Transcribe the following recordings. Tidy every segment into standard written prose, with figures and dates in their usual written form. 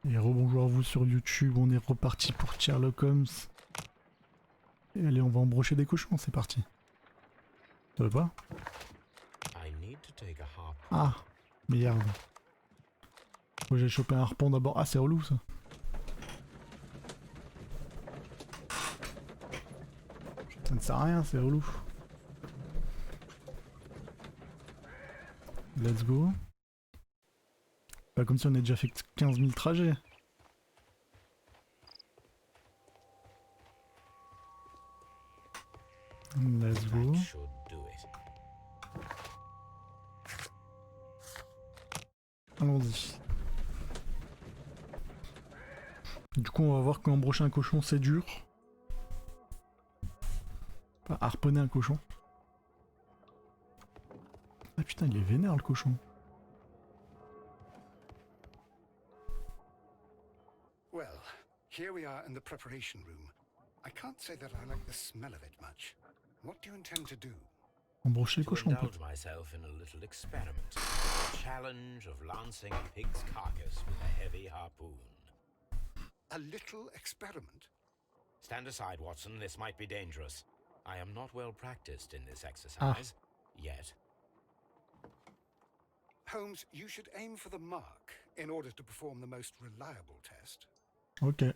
Et rebonjour à vous sur YouTube, on est reparti pour Sherlock Holmes. Et allez, on va embrocher des cochons, c'est parti. Ça va pas? Ah, merde. Faut que j'aille choper un harpon d'abord. Ah, c'est relou ça. Ça ne sert à rien, c'est relou. Let's go. Pas comme si on a déjà fait 15 000 trajets. Let's go. Allons-y. Du coup, on va voir qu'embrocher un cochon, c'est dur. Pas harponner un cochon. Ah putain, il est vénère le cochon. Well, here we are in the preparation room. I can't say that I like the smell of it much. What do you intend to do? Embrocher le cochon, indulge myself in a little experiment. A challenge of lancing a pig's carcass with a heavy harpoon. A little experiment? Stand aside, Watson. This might be dangerous. I am not well practiced in this exercise. Yet. Holmes, you should aim for the mark in order to perform the most reliable test. Ok.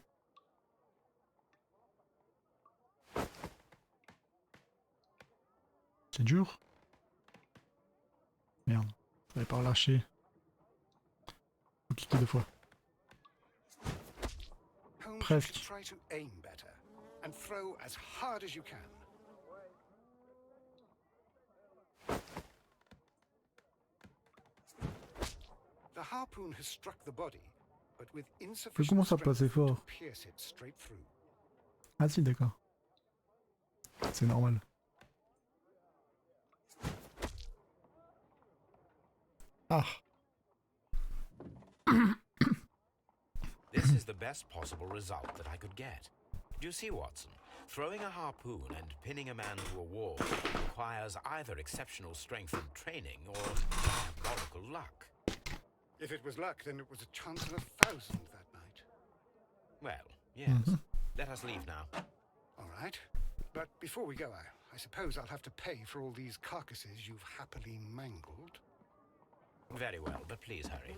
C'est dur. Merde, j'avais pas relâché. Faut cliquer deux fois. Holmes, Presque. you should try to aim better and throw as hard as you can. The harpoon has struck the body, but with insufficient Comment ça strength passer to fort? pierce it straight through. Ah si, d'accord. C'est normal. Ah. This is the best possible result that I could get. Do you see, Watson? Throwing a harpoon and pinning a man to a wall requires either exceptional strength and training or diabolical luck. If it was luck, then it was a chance of 1,000 that night. Well, yes. Let us leave now. All right. But before we go, I suppose I'll have to pay for all these carcasses you've happily mangled. Very well, but please hurry.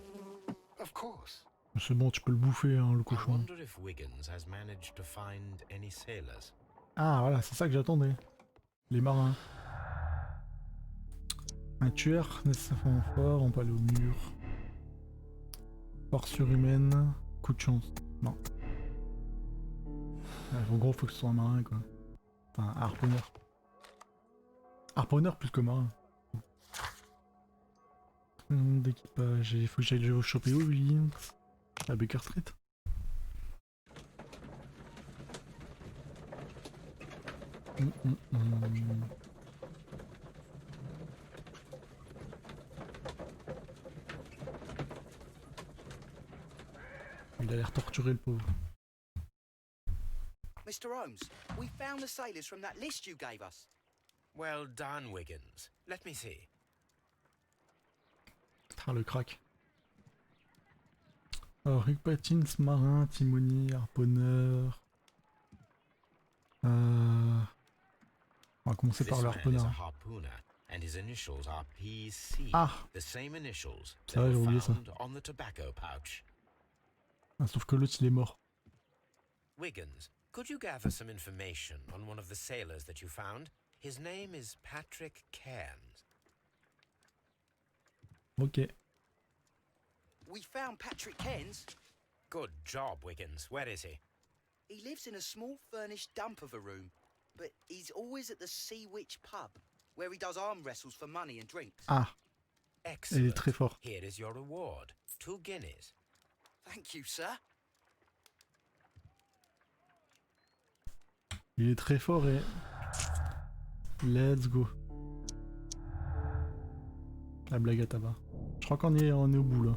Of course. C'est bon, tu peux le bouffer, hein, le I cochon. wonder if Wiggins has managed to find any sailors. Ah, voilà, c'est ça que j'attendais. Les marins. Un tueur nécessairement fort, on peut aller au mur. Force surhumaine, coup de chance. Non. En gros, faut que ce soit un marin, quoi. Enfin, un harponneur. Harponneur plus que marin. D'équipage, il faut que j'aille choper Wiggins. À Baker Street. Il a l'air torturé, le pauvre. Mr. Holmes, we found the sailors from that list you gave us. Well done, Wiggins. Let me see. Ah, le crack. Alors, Rick Patins, marin, timonier, harponneur. On va commencer par le harponneur. And his initials are PC. Ah, the same initials ça va, j'ai oublié ça. on the tobacco pouch. Ah, sauf que l'autre, il est mort. Wiggins, could you gather some information on one of the sailors that you found? His name is Patrick Cairns. Ok. We found Patrick Cairns. Good job, Wiggins. Where is he? He lives in a small furnished dump of a room, but he's always at the Sea Witch pub, where he does arm wrestles for money and drinks. Ah, il Excellent. est très fort. Here is your reward. 2 guineas. Thank you, sir. Il est très fort et... Let's go. La blague à tabac. Je crois qu'on est au bout là.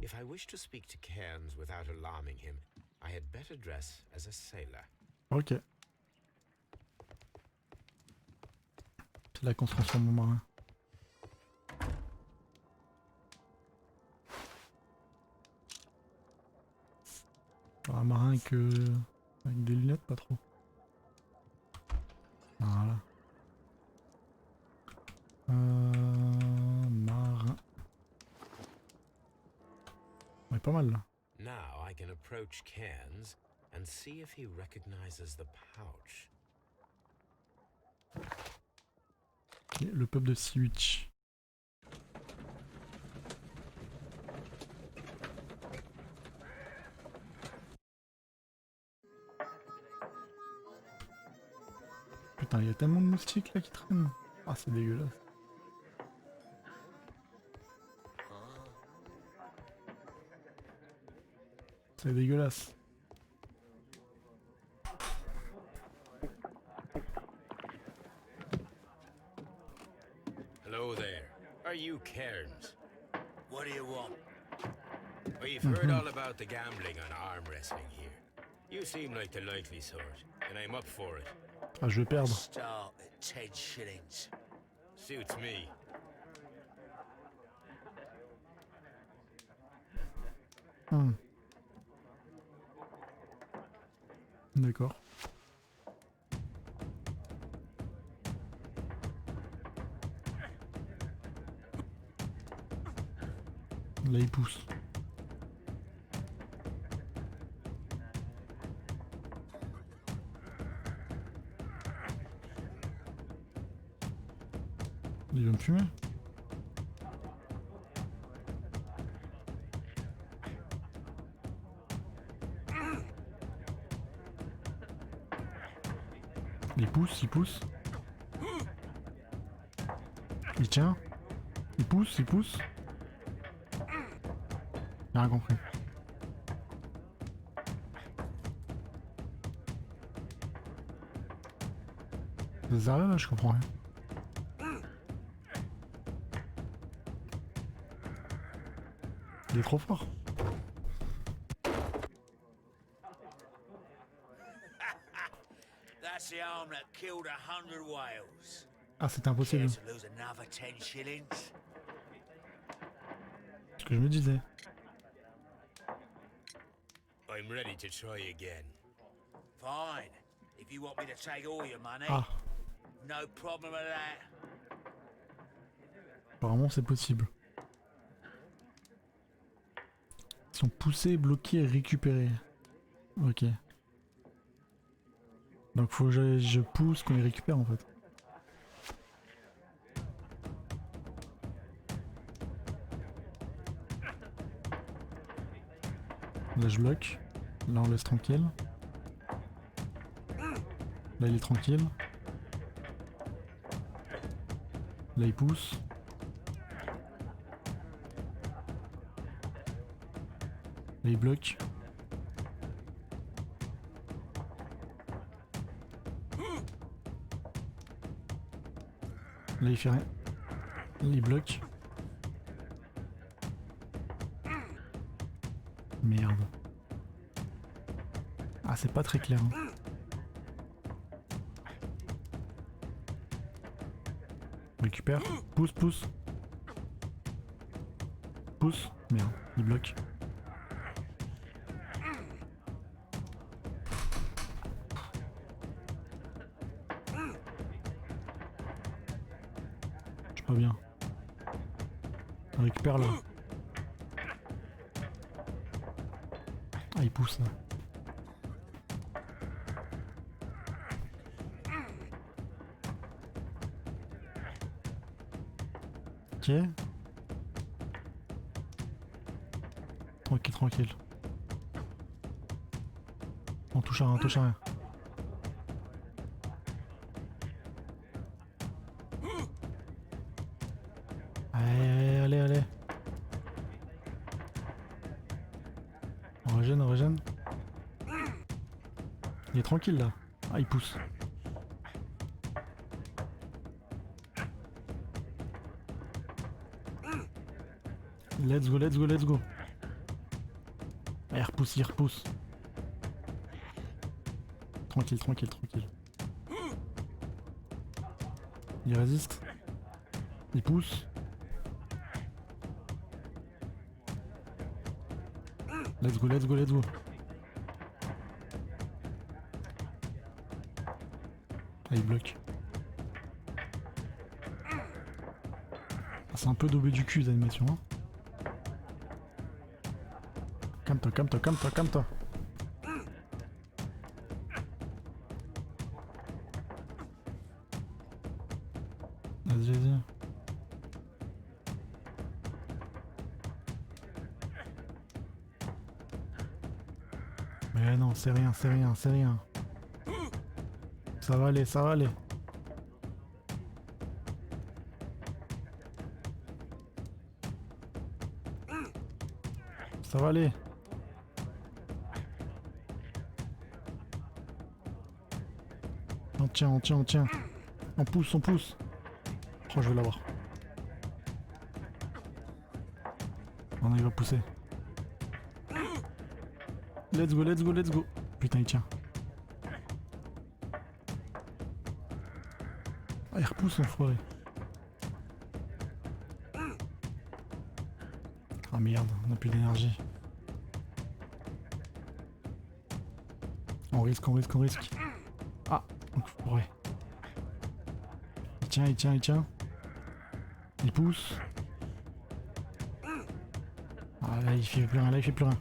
If I wish to speak to Cairns without alarming him, I had better dress as a sailor. Ok. C'est là qu'on se transforme en marin. Un marin avec des lunettes, pas trop. Voilà. Marin. Ouais, pas mal là. Now I can approach Cairns and see if he recognizes the pouch. Ok, le pub de Seawitch. Putain, il y a tellement de moustiques là qui traînent. Ah, c'est dégueulasse. C'est dégueulasse. Hello there. Are you Cairns? What do you want? We've heard all about the gambling on arm wrestling here. You seem like the likely sort, and I'm up for it. Ah, je vais perdre. Start at 10 shillings. Suits me. D'accord. Là, il pousse. Il va me fumer. Il pousse, il pousse. Il tient. Il pousse, il pousse. J'ai rien compris. C'est sérieux là, je comprends rien. Il est trop fort. That's the arm that killed 100 whales. Ah, c'est impossible. Care to lose another 10 shillings? Ce que je me disais. I'm ready to try again. Fine. If you want me to take all your money, Ah, no problem with that. apparemment c'est possible. Ils sont poussés, bloqués et récupérés. Ok. Donc faut que je pousse qu'on les récupère en fait. Là je bloque. Là on laisse tranquille. Là il est tranquille. Là il pousse. Là il bloque. Là il fait rien. Là il bloque. Merde. Ah c'est pas très clair. Hein. Récupère. Pousse, pousse. Pousse. Merde, il bloque. Je suis pas bien. On récupère là. Ah il pousse là. Ok. Tranquille, tranquille. On touche à rien, on touche à rien. Allez, allez, allez. On régène, on régène. Il est tranquille là. Ah, il pousse. Let's go, let's go, let's go. Ah, il repousse, il repousse. Tranquille, tranquille, tranquille. Il résiste. Il pousse. Let's go, let's go, let's go. Ah, il bloque. Ah, c'est un peu daubé du cul, les animations. Hein. Calme-toi, calme-toi, calme-toi, calme-toi. Vas-y, vas-y. Mais non, c'est rien, c'est rien, c'est rien. Ça va aller, ça va aller. Ça va aller. On tient, on tient, on tient. On pousse, on pousse. Oh, je vais l'avoir. On arrive à pousser. Let's go, let's go, let's go. Putain, il tient. Ah, il repousse, enfoiré. Ah merde, on n'a plus d'énergie. On risque, on risque, on risque. Ah, enfoiré. Il tient, il tient, il tient. Il pousse. Ah là, il fait plus rien, là, il fait plus rien.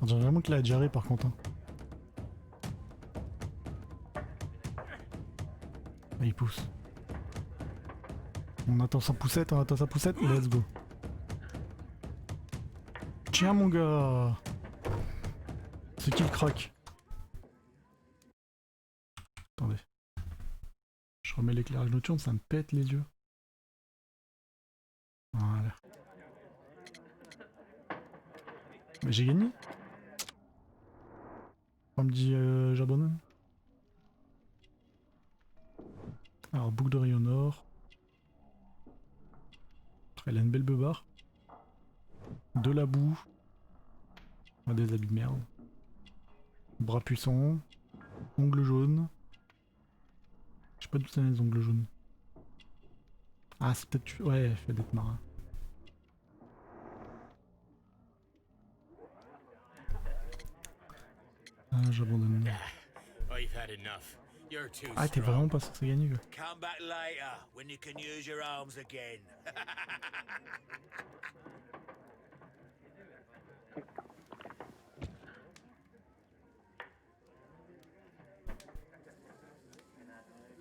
On dirait vraiment qu'il a diarrhée par contre. Hein. Là, il pousse. On attend sa poussette, on attend sa poussette. Let's go. Tiens mon gars. C'est qui le crack? Attendez. Je remets l'éclairage nocturne, ça me pète les yeux. Voilà. Mais j'ai gagné. On me dit j'abandonne. Alors boucle d'oreille au nord. Elle a une belle beubare. De la boue. Ah, des habits de merde. Bras puissants. Ongles jaunes. Je sais pas d'où ça vient les ongles jaunes. Ah c'est peut-être... Ouais, fait d'être marin. Ah j'abandonne. I've had enough. You're too Ah t'es vraiment pas censé gagner quoi. Come back later when you can use your arms again.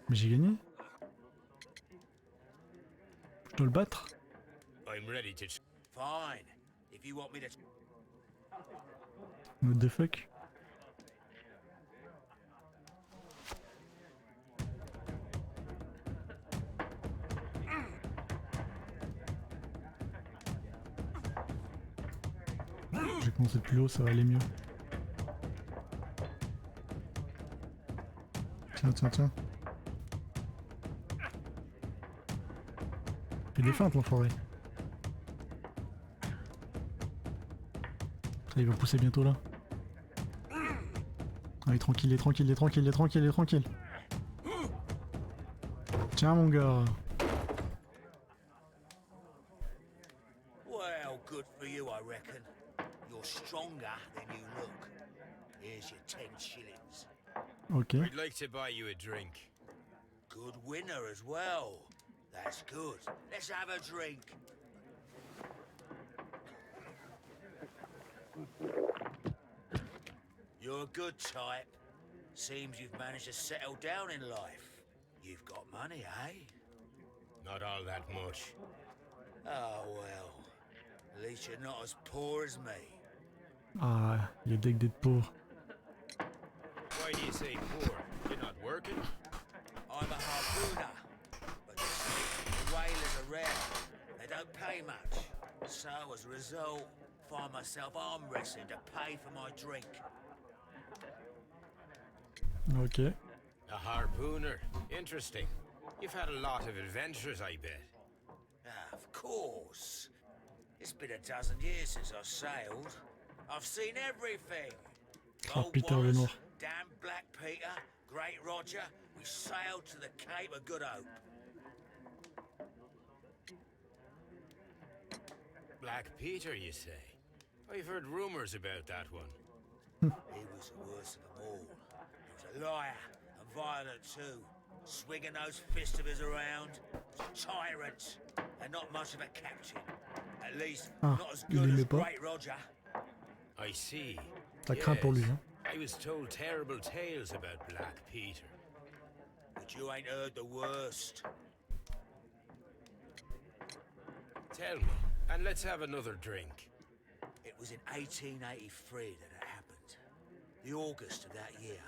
Mais j'ai gagné. Je dois le battre. I'm ready to. Fine. If you want me to... What the fuck? Je vais commencer de plus haut, ça va aller mieux. Tiens, tiens, tiens. Fais des feintes l'enfoiré. Ça, il va pousser bientôt là. Ah, il est tranquille, il est tranquille, il est tranquille, il est tranquille, il est tranquille. Tiens mon gars. Well, good for you, I reckon. You're stronger than you look. Here's your 10 shillings. Ok. I'd like to buy you a drink. Good winner as well. That's good. Let's have a drink. You're a good type. Seems you've managed to settle down in life. You've got money, eh? Not all that much. Oh, well. At least you're not as poor as me. Ah, il est deg d'être pauvre. Why do you say poor? You're not working? I'm a harpooner. But you see, the whalers are rare. They don't pay much. So, as a result, find myself arm wrestling to pay for my drink. Ok. A harpooner. Interesting. You've had a lot of adventures, I bet. Of course. It's been a dozen years since I sailed. I've seen everything. Oh, Old Peter le Wallace, Noir. Damn Black Peter, Great Roger. We sailed to the Cape of Good Hope. Black Peter, you say? I've heard rumors about that one. He was the worst of them all. He was a liar and violent too, swinging those fists of his around. Tyrant, and not much of a captain. At least, Ah, not as il good as aimait pas. Great Roger. I see. T'as craint pour lui, Yes. hein. I was told terrible tales about Black Peter. But you ain't heard the worst. Tell me, and let's have another drink. It was in 1883 that it happened. The August of that year.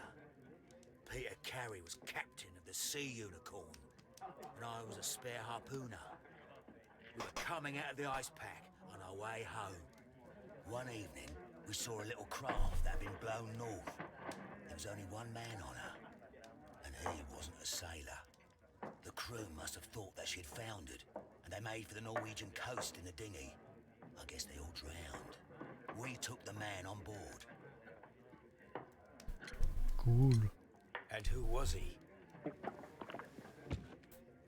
Peter Carey was captain of the Sea Unicorn, and I was a spare harpooner. We were coming out of the ice pack on our way home. One evening, we saw a little craft that had been blown north. There was only one man on her, and he wasn't a sailor. The crew must have thought that she'd foundered, and they made for the Norwegian coast in the dinghy. I guess they all drowned. We took the man on board. Cool. And who was he?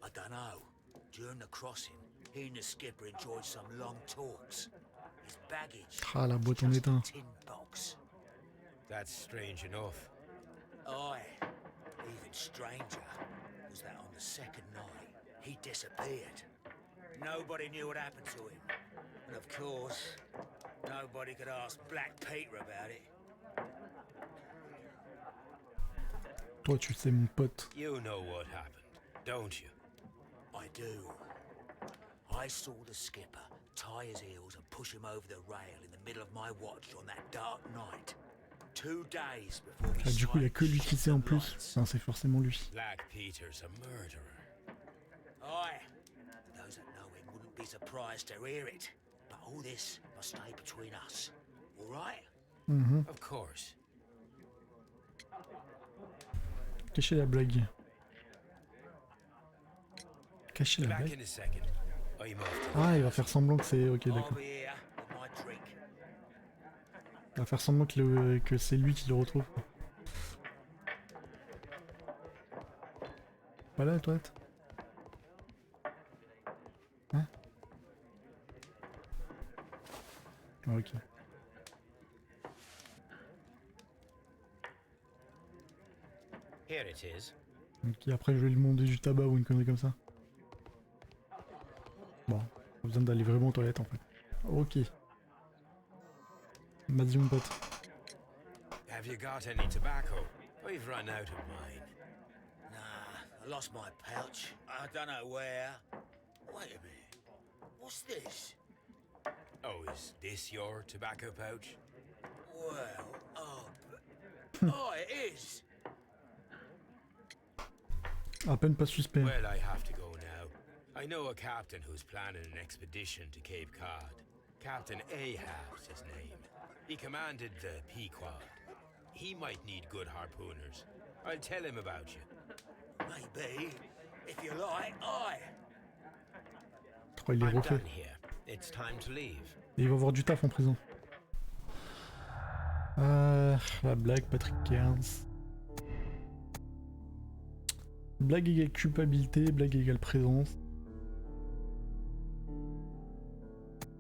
I don't know. During the crossing, he and the skipper enjoyed some long talks. His baggage Ah, la boîte en was étain. just a tin box. That's strange enough. Aye, even stranger was that on the second night, he disappeared. Nobody knew what happened to him. And of course, nobody could ask Black Peter about it. Toi, tu sais, mon pote. You know what happened, don't you? I do. I saw the skipper tie his heels and push him over the rail in the middle of my watch on that dark night. 2 days before we Ah, du coup, il y a que lui qui sait en plus. lights. Enfin, c'est forcément lui. Black Peter's a murderer. Aye. Those that know him wouldn't be surprised to hear it. But all this must stay between us. All right? Mhm. Of course. Cachez la blague. Cachez la Back blague. in a second. I'm off to Ah, il va faire semblant que c'est... Ok, I'll d'accord. be here with my drink. Il va faire semblant que c'est lui qui le retrouve. Pas là, la toilette? Hein? Ah, ok. Here it is. Ok, après je vais lui demander du tabac ou une connerie comme ça. Bon, pas besoin d'aller vraiment aux toilettes en fait. Ok. Vas-y mon pote. Have you got any tobacco? I've run out of mine. Nah, I lost my pouch. I don't know where. Wait a minute. What's this? Oh, is this your tobacco pouch? Well, oh, it is. À peine pas suspect. Well, I have to go now. I know a captain who's planning an expedition to Cape Cod. Captain Ahab's his name. He commanded the Pequod. He might need good harpooners. I'll tell him about you. Maybe. If you like, aye. Oh, il est I'm refait. done here. It's time to leave. Et il va avoir du taf en prison. La blague, Patrick Cairns. Blague égale culpabilité, blague égale présence.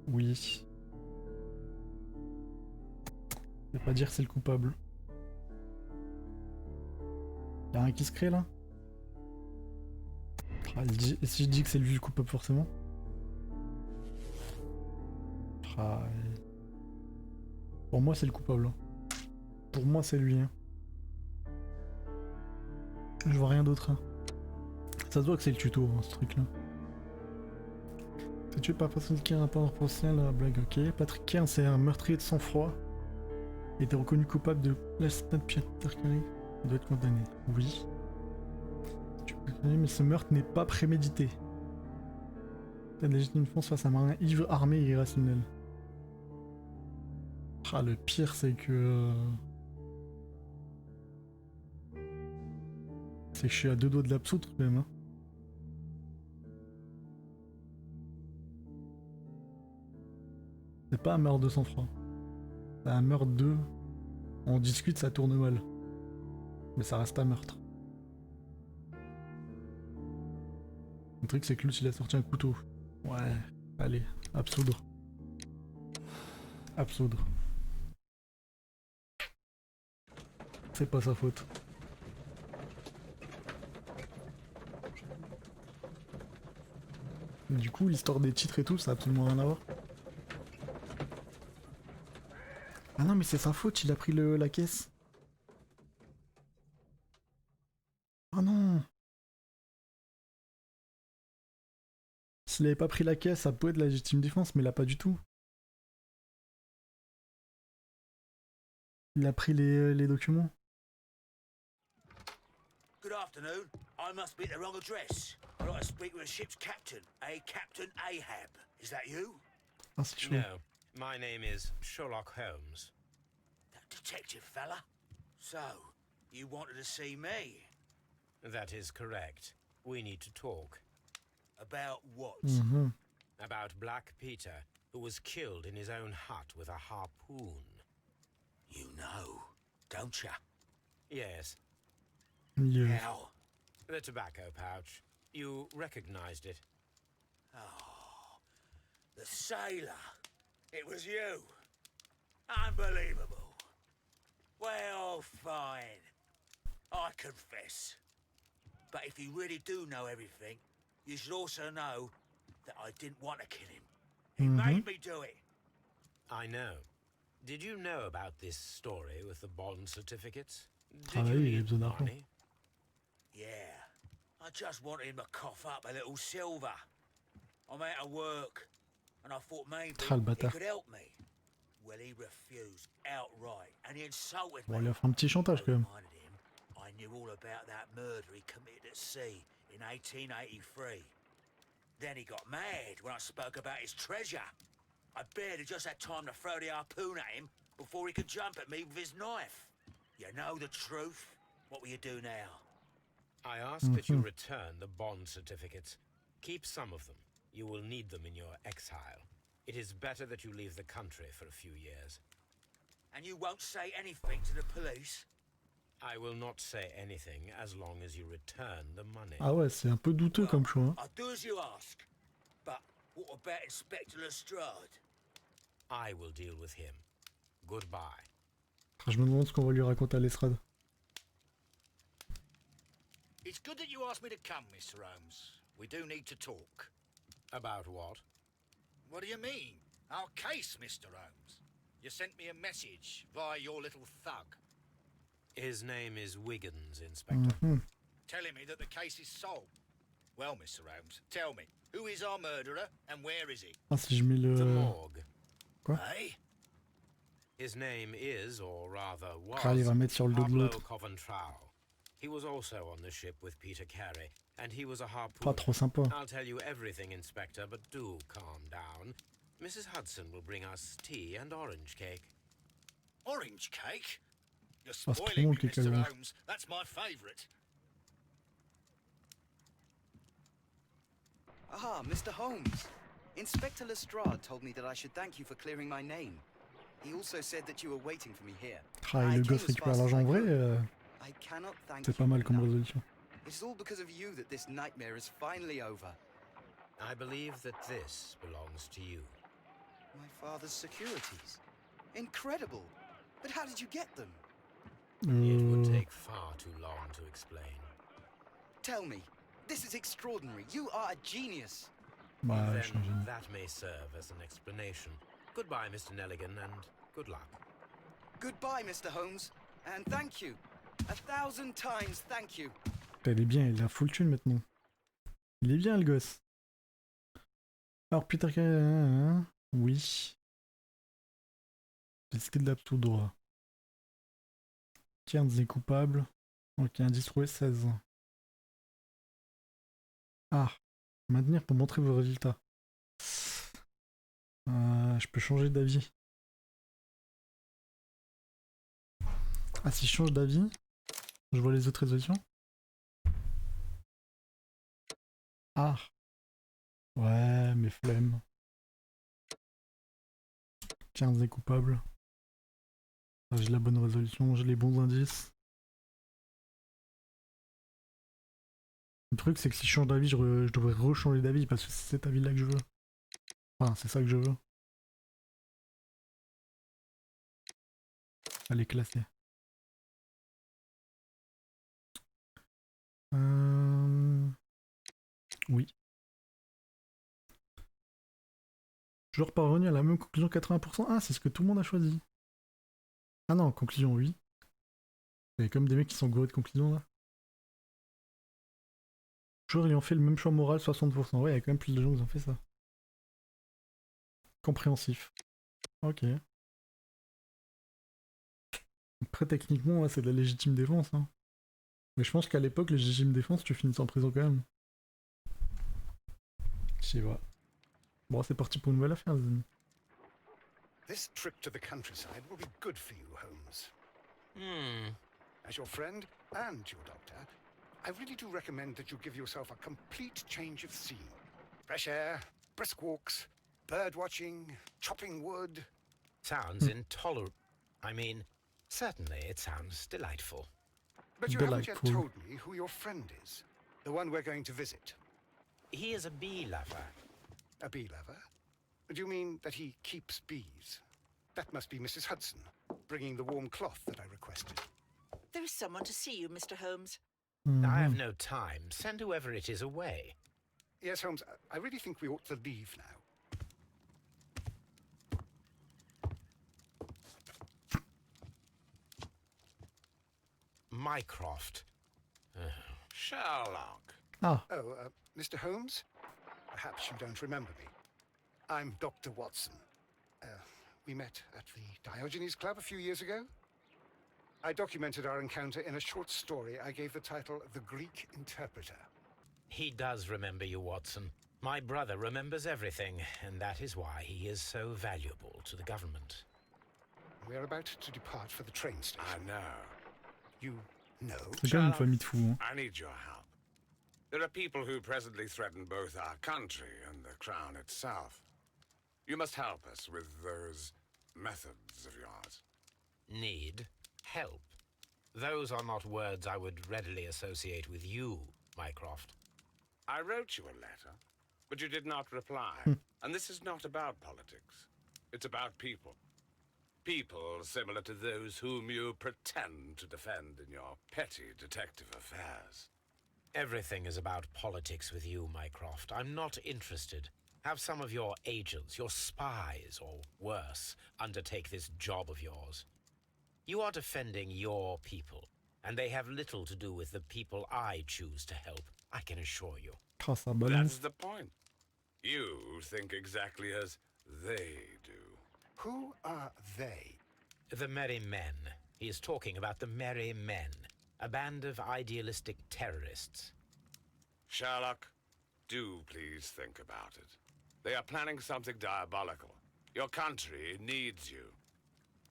Oui. Je vais pas dire que c'est le coupable. Y'a rien qui se crée là? Ah, et si je dis que c'est lui le coupable forcément? Ah, pour moi c'est le coupable. Hein. Pour moi c'est lui. Hein. Je vois rien d'autre. Hein. Ça se voit que c'est le tuto, hein, ce truc là. C'est tué par personne qui a un rapport professionnel à la blague, ok. Patrick Cairns, c'est un meurtrier de sang-froid. Il était reconnu coupable de l'assassinat de Peter Carey. Il doit être condamné. Oui. Tu peux condamner, mais ce meurtre n'est pas prémédité. La légitime défense face à un marin ivre, armé et irrationnel. Ah, le pire, c'est que... C'est que je suis à 2 doigts de l'absoudre, quand même. Hein. C'est pas un meurtre de sang-froid. C'est un meurtre de... On discute, ça tourne mal. Mais ça reste un meurtre. Le truc, c'est que l'autre, il a sorti un couteau. Ouais, allez, absoudre. Absoudre. C'est pas sa faute. Du coup, l'histoire des titres et tout, ça a absolument rien à voir. Ah non, mais c'est sa faute, il a pris la caisse. Oh non! S'il avait pas pris la caisse, ça peut être la légitime défense, mais il a pas du tout. Il a pris les documents. Good afternoon. I must be at the wrong address. I'd like to speak with a ship's captain, a Captain Ahab. Is that you? Ah, c'est chaud. No, my name is Sherlock Holmes. That detective fella? So, you wanted to see me? That is correct. We need to talk. About what? Mhm. About Black Peter, who was killed in his own hut with a harpoon. You know, don't ya? Yes, Yeah. How? the tobacco pouch. You recognized it. Oh, the sailor. It was you. Unbelievable. Well, fine. I confess. But if you really do know everything, you should also know that I didn't want to kill him. He made me do it. I know. Did you know about this story with the bond certificates? Did Ah you oui, il a need besoin d'argent. money? Yeah. I just wanted him to cough up a little silver. I'm out of work, and I thought maybe Ah, le he bâtard. could help me. Well, he refused outright, and he insulted Bon, me. il a fait un petit chantage quand I même. reminded him I knew all about that murder he committed at sea in 1883. Then he got mad when I spoke about his treasure. I barely just had time to throw the harpoon at him before he could jump at me with his knife. You know the truth. What will you do now? I ask that you return the bond certificates. Keep some of them. You will need them in your exile. It is better that you leave the country for a few years. And you won't say anything to the police? I will not say anything as long as you return the money. Ah ouais, c'est un peu douteux comme choix. Hein. I'll do as you ask. But what about Inspector Lestrade? I will deal with him. Goodbye. Ah, je me demande ce qu'on va lui raconter à l'estrade. It's good that you asked me to come, Mr. Holmes. We do need to talk. About what? What do you mean? Our case, Mr. Holmes. You sent me a message via your little thug, His name is Wiggins, Inspector. telling me that the case is solved. Well, Mr. Holmes, tell me, who is our murderer and where is he? Ah, si je mets The le... morgue. Eh? His name is, or rather Ah, il va was, mettre sur le dos de Pablo l'autre. Coventral. He was also on the ship with Peter Carey, and he was a harpoon. Pas trop sympa. I'll tell you everything, Inspector, but do calm down. Mrs. Hudson will bring us tea and orange cake. Orange cake? You're Ah, c'est trop spoiling bon me, le cake à Mr. l'orange. Holmes. That's my favourite. Ah, Mr. Holmes. Inspector Lestrade told me that I should thank you for clearing my name. He also said that you were waiting for me here. Ah, et le I came gosse as récupère fast as l'argent I en vrai, could. I cannot thank c'est you pas mal comme enough. résolution. It's all because of you that this nightmare is finally over. I believe that this belongs to you. My father's securities. Incredible. But how did you get them? It would take far too long to explain. Tell me. This is extraordinary. You are a genius. Bah, je suis un Then génie. that may serve as an explanation. Goodbye, Mr. Nelligan, and good luck. Goodbye, Mr. Holmes. And thank you. 1,000 times thank you. Putain, il est bien, il a full thune maintenant. Il est bien le gosse. Alors Peter Carey, oui. Décider de l'absoudre. Cairns est coupable. Ok, indice trouvé 16. Ah, maintenir pour montrer vos résultats. Je peux changer d'avis. Ah, si je change d'avis, je vois les autres résolutions. Ah. Ouais, mais flemme. 15 est coupable. Ah, j'ai la bonne résolution, j'ai les bons indices. Le truc, c'est que si je change d'avis, je devrais rechanger d'avis parce que c'est cet avis-là que je veux. Enfin, c'est ça que je veux. Elle est classée. Oui. Joueur parvenu à la même conclusion 80%. Ah, c'est ce que tout le monde a choisi. Ah non, conclusion, oui. Il y a comme des mecs qui sont gourés de conclusion là. Joueurs ayant fait le même choix moral 60%. Ouais, il y a quand même plus de gens qui ont fait ça. Compréhensif. Ok. Après, techniquement, ouais, c'est de la légitime défense. Hein. Mais je pense qu'à l'époque, les légitimes défense, tu finis en prison quand même. Je sais pas. Bon, c'est parti pour une nouvelle affaire, les amis. This trip to the countryside will be good for you, Holmes. As your friend and your doctor, I really do recommend that you give yourself a complete change of scene. Fresh air, brisk walks, bird watching, chopping wood. Sounds intolerable. I mean, certainly it sounds delightful. But you haven't yet told me who your friend is. The one we're going to visit. He is a bee lover. A bee lover? Do you mean that he keeps bees? That must be Mrs. Hudson, bringing the warm cloth that I requested. There is someone to see you, Mr. Holmes. I have no time. Send whoever it is away. Yes, Holmes, I really think we ought to leave now. Mycroft. Sherlock. Ah, Oh, Mr. Holmes? Perhaps you don't remember me. I'm Dr. Watson. We met at the Diogenes Club a few years ago. I documented our encounter in a short story I gave the title The Greek Interpreter. He does remember you, Watson. My brother remembers everything, and that is why he is so valuable to the government. We're about to depart for the train station. I know. You know? c'est quand même une famille de fous. Hein. I need your help. There are people who presently threaten both our country and the crown itself. You must help us with those methods of yours. Need help. Those are not words I would readily associate with you, Mycroft. I wrote you a letter, but you did not reply. And this is not about politics. It's about people. People similar to those whom you pretend to defend in your petty detective affairs. Everything is about politics with you, Mycroft. I'm not interested. Have some of your agents, your spies, or worse, undertake this job of yours. You are defending your people, and they have little to do with the people I choose to help, I can assure you. Ah, ça That's balance. the point. You think exactly as they do. Who are they? The Merry Men. He is talking about the Merry Men, a band of idealistic terrorists. Sherlock, do please think about it. They are planning something diabolical. Your country needs you.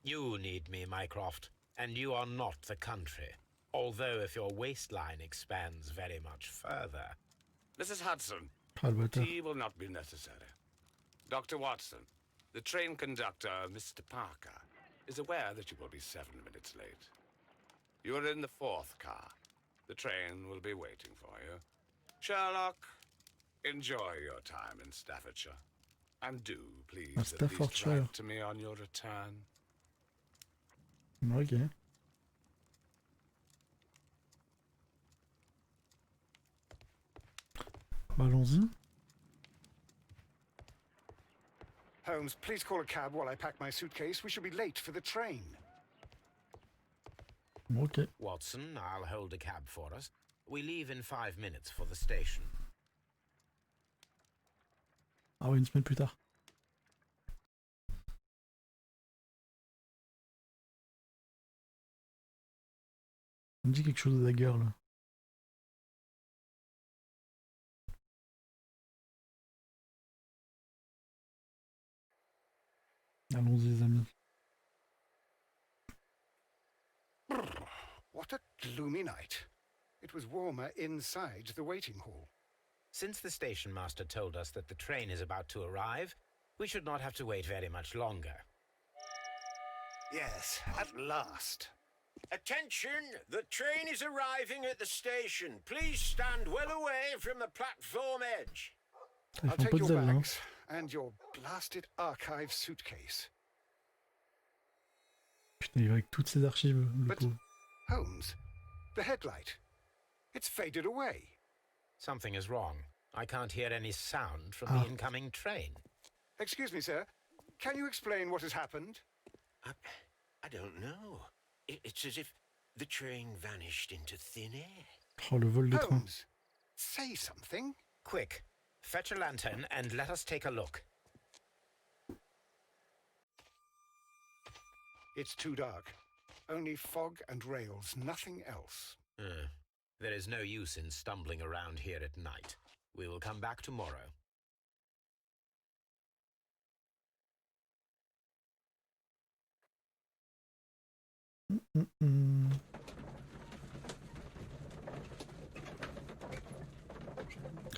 You need me, Mycroft, and you are not the country. Although if your waistline expands very much further. Mrs. Hudson, Ah, le bâtard. tea will not be necessary. Dr. Watson, the train conductor, Mr. Parker, is aware that you will be 7 minutes late. You are in the 4th car. The train will be waiting for you. Sherlock, enjoy your time in Staffordshire. And do, please, at least Staffordshire. write to me on your return. Ok. Bah, allons-y. Holmes, please call a cab while I pack my suitcase. We shall be late for the train. Ok. Watson, I'll hold a cab for us. We leave in 5 minutes for the station. Ah ouais, une semaine plus tard. On me dit quelque chose de la gueule là. Allons-y les amis. What a gloomy night. It was warmer inside the waiting hall. Since the station master told us that the train is about to arrive, we should not have to wait very much longer. Yes, at last. Attention! The train is arriving at the station. Please stand well away from the platform edge. Ils I'll font take pas de your zèle là. Hein. bags and your blasted archive suitcase. Putain, il va avec toutes ses archives, le But- pauvre. Holmes, the headlight. It's faded away. Something is wrong. I can't hear any sound from Ah. the incoming train. Excuse me, sir. Can you explain what has happened? I don't know. It's as if the train vanished into thin air. Oh, le vol de train. Holmes, say something. Quick, fetch a lantern and let us take a look. It's too dark. Only fog and rails, nothing else. There is no use in stumbling around here at night. We will come back tomorrow.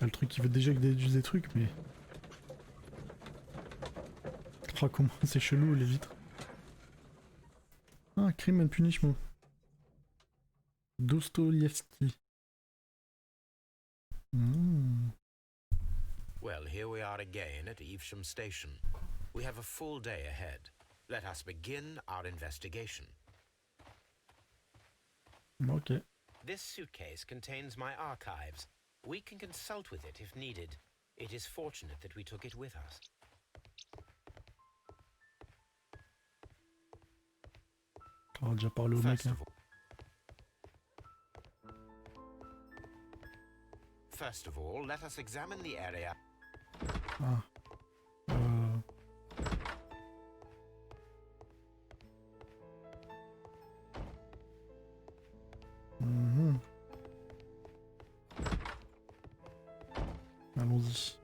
Ah, le truc qui veut déjà que des trucs, mais... Oh, comment c'est chelou les vitres. Ah, Crime and Punishment. Dostoïevski. Well, here we are again at Evesham Station. We have a full day ahead. Let us begin our investigation. Ok. This suitcase contains my archives. We can consult with it if needed. It is fortunate that we took it with us. On va déjà parler au mec. Hein. First of all, let us examine the area. Ah. Allons-y.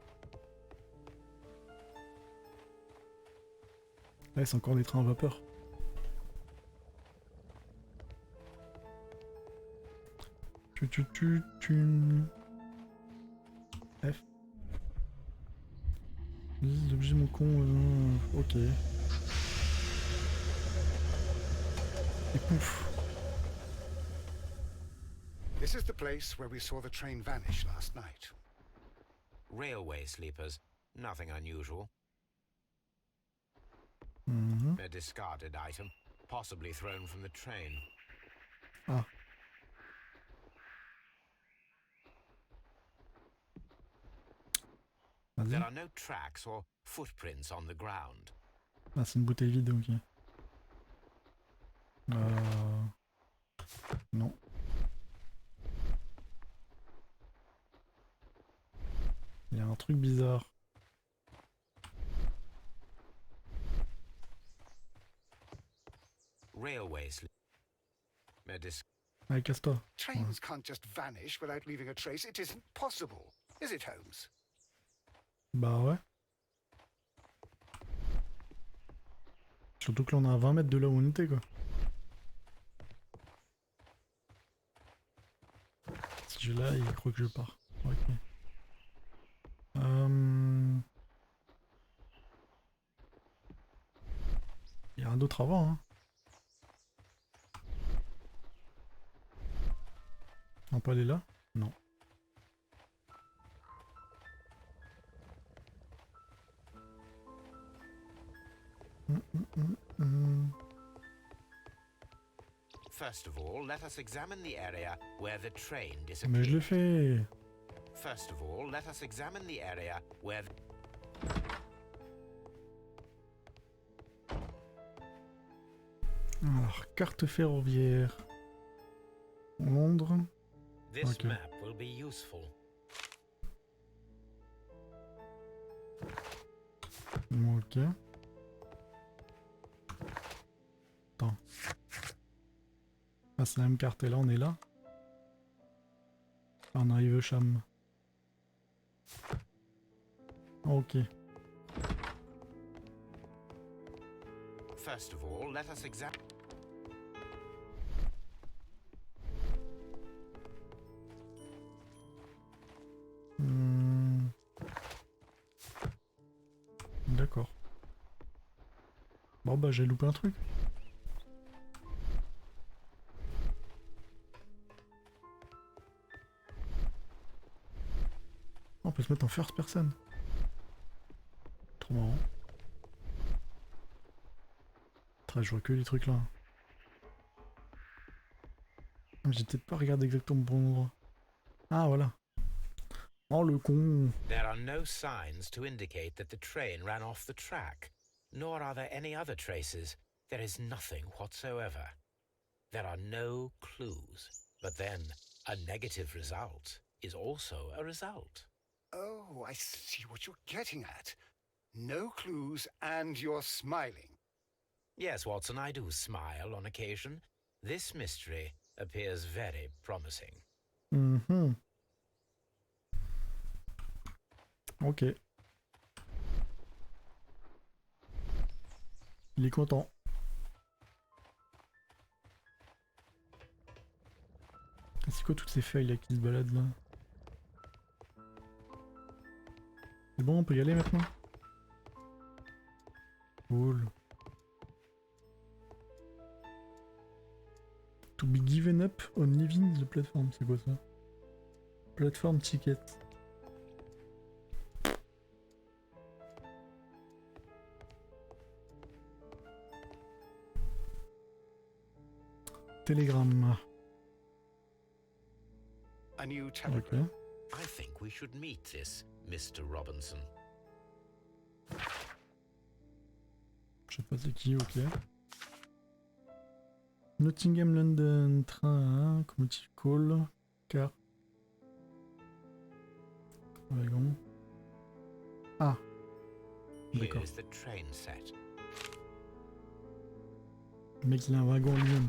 Là, c'est encore des trains à vapeur. F. Les objets mon con. Ok. Et pouf. This is the place where we saw the train vanish last night. Railway sleepers. Nothing unusual. A discarded item, possibly thrown from the train. Ah. There are no tracks or footprints on the ground. Ah, c'est une bouteille vide, ok. Non. Il y a un truc bizarre. Railway Allez, casse-toi. Trains can't just vanish without leaving a trace. It isn't possible. Is it, Holmes? Bah ouais. Surtout que là on est à 20 mètres de là où on était quoi. Si je là, il croit que je pars. Ok. Il y a rien d'autre avant hein. On peut aller là? Non. First of all, let us examine the area where the train Mais disappeared. je le fais. First of all, let us examine the area where Alors, carte ferroviaire. Londres. this Okay. map will be useful. Ok. Attends. Ah, c'est la même carte et là on est là. Ah, on arrive au Cham. Ok. First of all, let us examine. D'accord. Bon bah j'ai loupé un truc. On peut se mettre en first person. Trop marrant. Très, je vois que les trucs là. J'ai peut-être pas regardé exactement au bon endroit. Ah voilà. Oh le con. There are no signs to indicate that the train ran off the track, nor are there any other traces. There is nothing whatsoever. There are no clues. But then, a negative result is also a result. Oh, I see what you're getting at. No clues and you're smiling. Yes, Watson, I do smile on occasion. This mystery appears very promising. Mhm. Ok. Il est content. C'est quoi toutes ces feuilles là qui se baladent là? C'est bon, on peut y aller maintenant? Cool. To be given up on leaving the platform, c'est quoi ça? Platform ticket. Télégramme. A new Ok. telegram. I think we should meet this Mr. Robinson. Je sais pas c'est qui, ok. Nottingham, London, train, commuting call, car. Wagon. Ah. D'accord. Here's the train set. Le mec il a un wagon lui-même.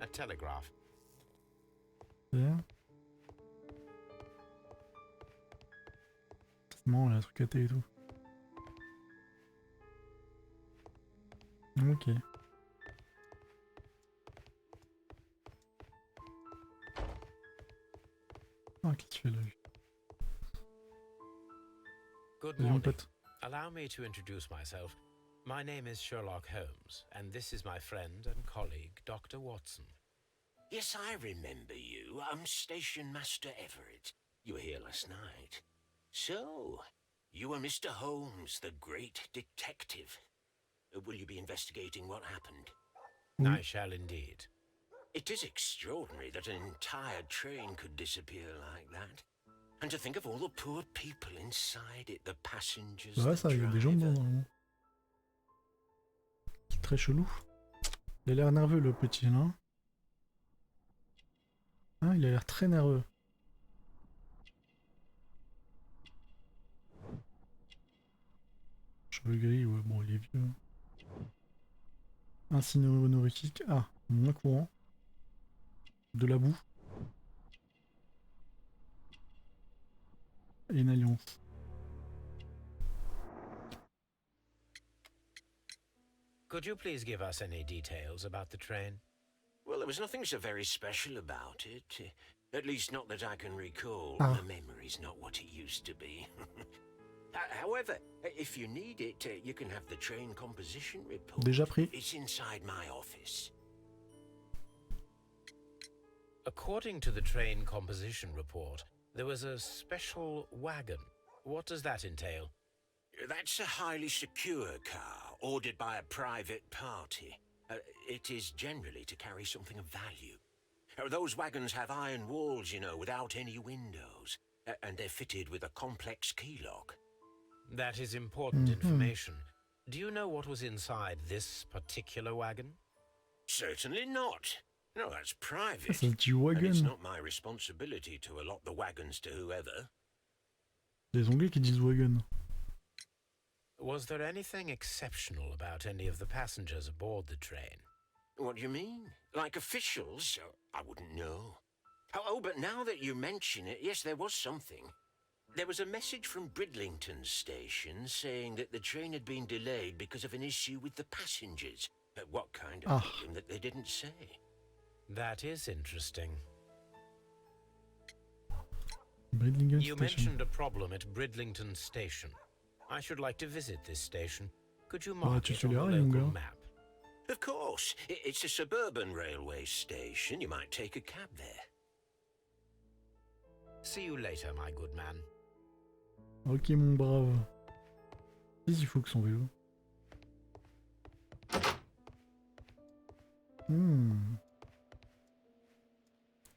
A telegraph. C'est marrant, il a un truc à thé et tout. Ok. Ah, qu'est-ce que tu fais là? Good Salut mon morning. pote. Allow me to introduce myself. My name is Sherlock Holmes, and this is my friend and colleague, Dr. Watson. Yes, I remember you. I'm Station Master Everett. You were here last night. So, you are Mr. Holmes, the great detective. Will you be investigating what happened? I shall indeed. It is extraordinary that an entire train could disappear like that. And to think of all the poor people inside it, the passengers, Ouais, the ça, il y a des gens dedans driver. normalement. C'est très chelou. Il a l'air nerveux le petit là. Ah, il a l'air très nerveux. Cheveux gris, ouais, bon, il est vieux. Un signe honorifique. Ah, moins courant. De la boue. Et une alliance. Could you please give us any details about the train? Well, there was nothing so very special about it. At least not that I can recall. Ah. My memory's not what it used to be. However, if you need it, you can have the train composition report. Déjà pris. It's inside my office. According to the train composition report, there was a special wagon. What does that entail? That's a highly secure car, ordered by a private party. It is generally to carry something of value. Those wagons have iron walls, you know, without any windows. And they're fitted with a complex key lock. That is important information. Do you know what was inside this particular wagon? Certainly not. No, that's private. C'est un petit And it's wagon. not my responsibility to allot the wagons to whoever. Des Anglais qui disent wagon. Was there anything exceptional about any of the passengers aboard the train? What do you mean? Like officials? I wouldn't know. Oh, but now that you mention it, yes, there was something. There was a message from Bridlington station saying that the train had been delayed because of an issue with the passengers. What kind of problem that they didn't say? That is interesting. Bridlington You Station. mentioned a problem at Bridlington Station. I should like to visit this station. Could you Bah, mark tu it te on the liras, mon local gars. map? Of course. It's a suburban railway station. You might take a cab there. See you later, my good man. Ok, mon brave. Qu'est-ce qu'il faut que son vélo?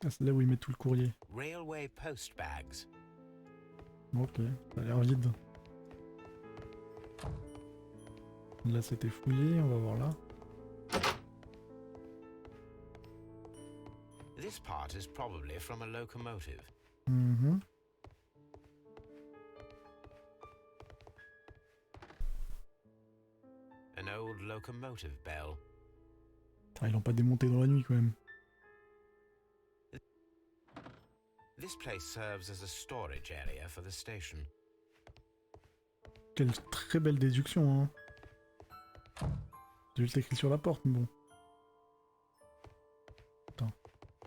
Ah, c'est là où ils mettent tout le courrier. Railway post bags. Ok, ça a l'air vide. Là c'était fouillé, on va voir là. This part is probably from a locomotive. Mhm. An old locomotive bell. Ah, ils l'ont pas démonté dans la nuit quand même. This place serves as a storage area for the station. Quelle très belle déduction, hein. C'est juste écrit sur la porte, mais bon. Attends,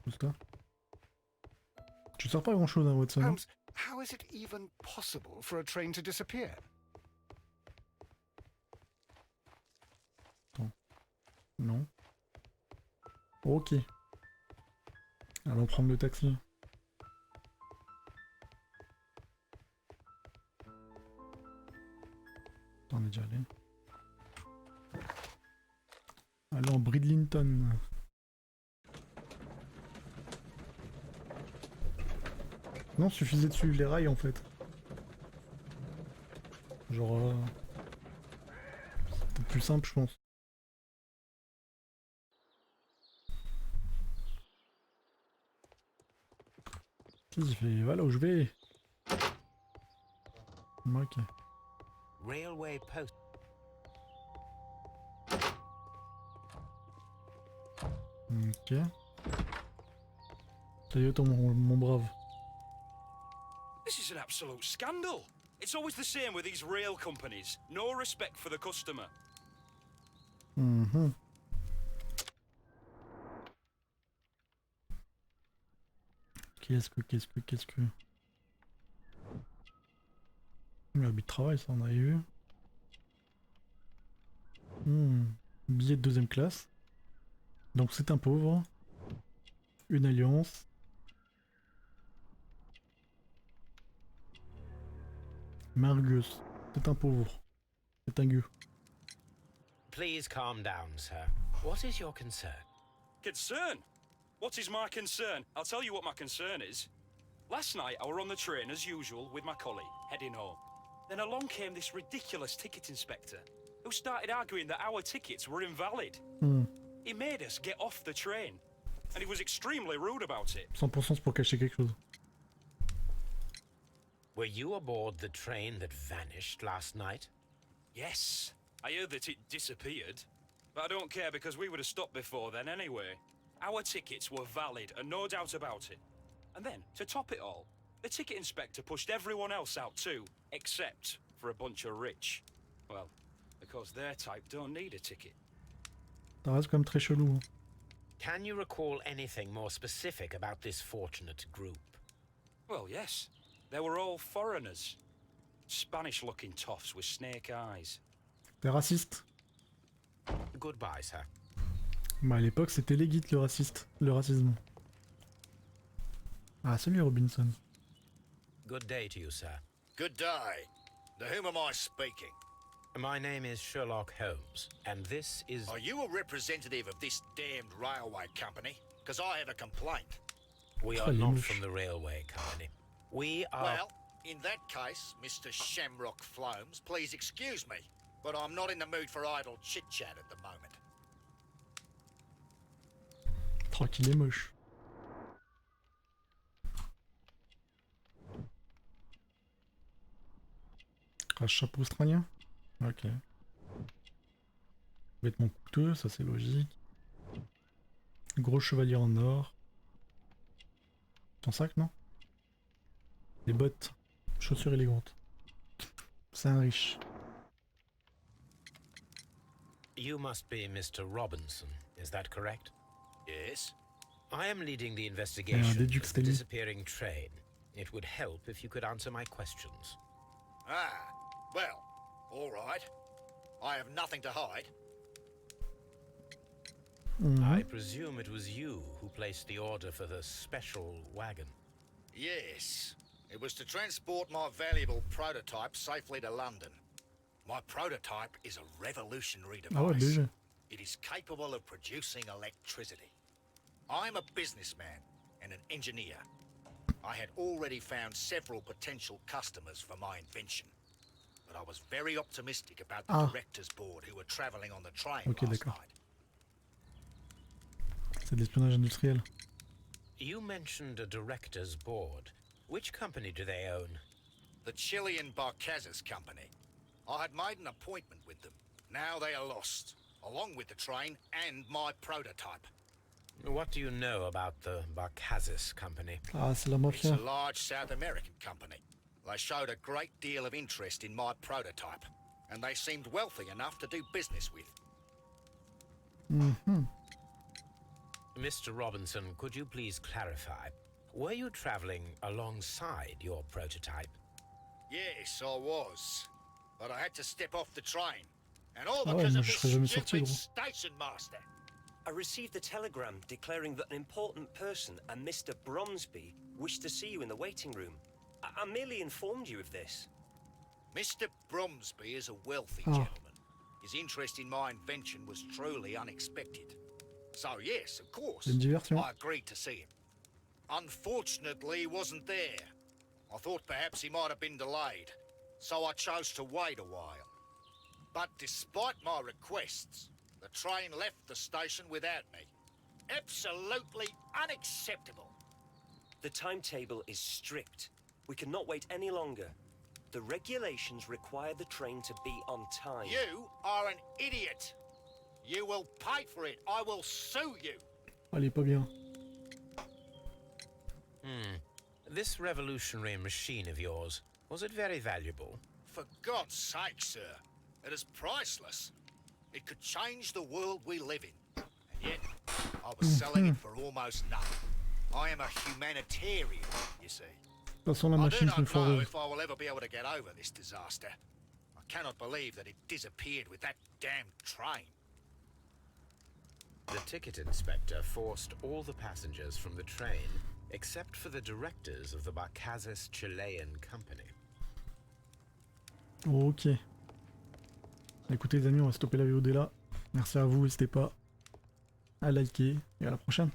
juste là. Tu sors pas grand chose, hein, Watson. Hein. Holmes, how is it even possible for a train to disappear? Attends. Non. Ok. Allons prendre le taxi. Attends, on est déjà allé. Allons, Bridlington. Non, suffisait de suivre les rails en fait. Genre... c'était plus simple, je pense. Il fait, voilà où je vais. Ok. Railway post. Ok. Salut toi mon brave. This is an absolute scandal. It's always the same with these rail companies. No respect for the customer. Mhm. Qu'est-ce que... L'habit de travail, ça on avait vu. Billet de 2ème classe. Donc c'est un pauvre. Une alliance. Margus. C'est un pauvre. C'est un gueux. Please calm down, sir. What is your concern? Concern? What is my concern? I'll tell you what my concern is. Last night I were on the train as usual with my collie, heading home. Then along came this ridiculous ticket inspector, who started arguing that our tickets were invalid. He made us get off the train, and he was extremely rude about it. 100% c'est pour cacher quelque chose. Were you aboard the train that vanished last night? Yes, I heard that it disappeared. But I don't care because we would have stopped before then anyway. Our tickets were valid and no doubt about it. And then, to top it all, the ticket inspector pushed everyone else out too, except for a bunch of rich. Well, because their type don't need a ticket. Ça reste quand même très chelou. Can you recall anything more specific about this fortunate group? Well, yes. They were all foreigners. Spanish-looking toffs with snake eyes. T'es raciste? Goodbye, sir. Bah à l'époque c'était légit le racisme. Ah salut Robinson. Good day to you, sir. Good day. To whom am I speaking? My name is Sherlock Holmes, and this is... Are you a representative of this damned railway company? Because I have a complaint. We are not from the railway company. We are... Well, in that case, Mr. Shamrock Flomes, please excuse me, but I'm not in the mood for idle chit-chat at the moment. Tranquille et moche. Un chapeau australien. Ok. Vêtements coûteux, ça c'est logique. Gros chevalier en or. Ton sac, non? Des bottes. Chaussures élégantes. C'est un riche. You must be Mr. Robinson, is that correct? Yes? I am leading the investigation of the disappearing train. It would help if you could answer my questions. Ah, well, all right. I have nothing to hide. I presume it was you who placed the order for the special wagon. Yes. It was to transport my valuable prototype safely to London. My prototype is a revolutionary device. It is capable of producing electricity. I'm a businessman, and an engineer. I had already found several potential customers for my invention, but I was very optimistic about the directors board who were traveling on the train last night. C'est de l'espionnage industriel. You mentioned a director's board. Which company do they own? The Chilean Barcazes company. I had made an appointment with them. Now they are lost, along with the train and my prototype. What do you know about the Barcazes company? Ah, c'est la It's a mafia. large South American company. They showed a great deal of interest in my prototype, and they seemed wealthy enough to do business with. Mr. Robinson, could you please clarify? Were you traveling alongside your prototype? Yes, I was. But I had to step off the train. And all Ah ouais, because moi of je this serais jamais sorti, stupid gros. station master. I received a telegram declaring that an important person, a Mr. Bromsby, wished to see you in the waiting room. I merely informed you of this. Mr. Bromsby is a wealthy gentleman. His interest in my invention was truly unexpected. So yes, of course, Une diversion. I agreed to see him. Unfortunately, he wasn't there. I thought perhaps he might have been delayed, so I chose to wait a while. But despite my requests, the train left the station without me. Absolutely unacceptable. The timetable is strict. We cannot wait any longer. The regulations require the train to be on time. You are an idiot. You will pay for it. I will sue you. Ah, il est pas bien. This revolutionary machine of yours, was it very valuable? For God's sake, sir, it is priceless. It could change the world we live in. And yet, I was selling it for almost nothing. I am a humanitarian, you see. De toute façon, la I do machine not se know foireuse. if I will ever be able to get over this disaster. I cannot believe that it disappeared with that damn train. The ticket inspector forced all the passengers from the train, except for the directors of the Barcazes Chilean company. Ok. Écoutez les amis, on va stopper la vidéo dès là. Merci à vous, n'hésitez pas à liker et à la prochaine.